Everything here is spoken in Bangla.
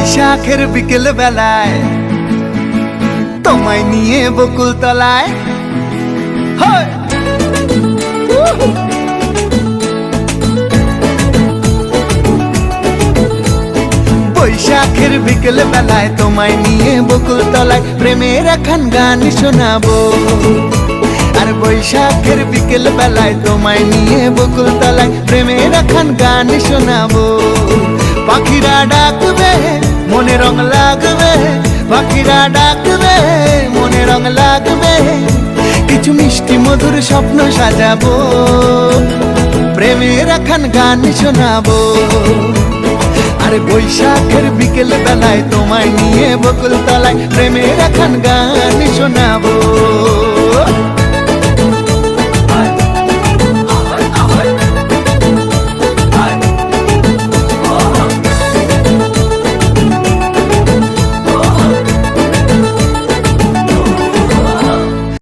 বৈশাখের বিকেল বেলায় তোমায় নিয়ে বকুল তলায় বৈশাখের বিকেল বেলায় তোমায় নিয়ে বকুল তলায় প্রেমের এখন গান শোনাবো। আর বৈশাখের বিকেল বেলায় তোমায় নিয়ে বকুল তলায় প্রেমের এখন গান শোনাবো। পাখিরা ডাকবে মনে রং লাগবে, পাখিরা ডাকবে মনে রং লাগবে, কিছু মিষ্টি মধুর স্বপ্ন সাজাবো, প্রেমের এখন গান শোনাবো। আরে বৈশাখের বিকেল বেলায় তোমায় নিয়ে বকুল তলায় প্রেমের এখন গান শোনাবো।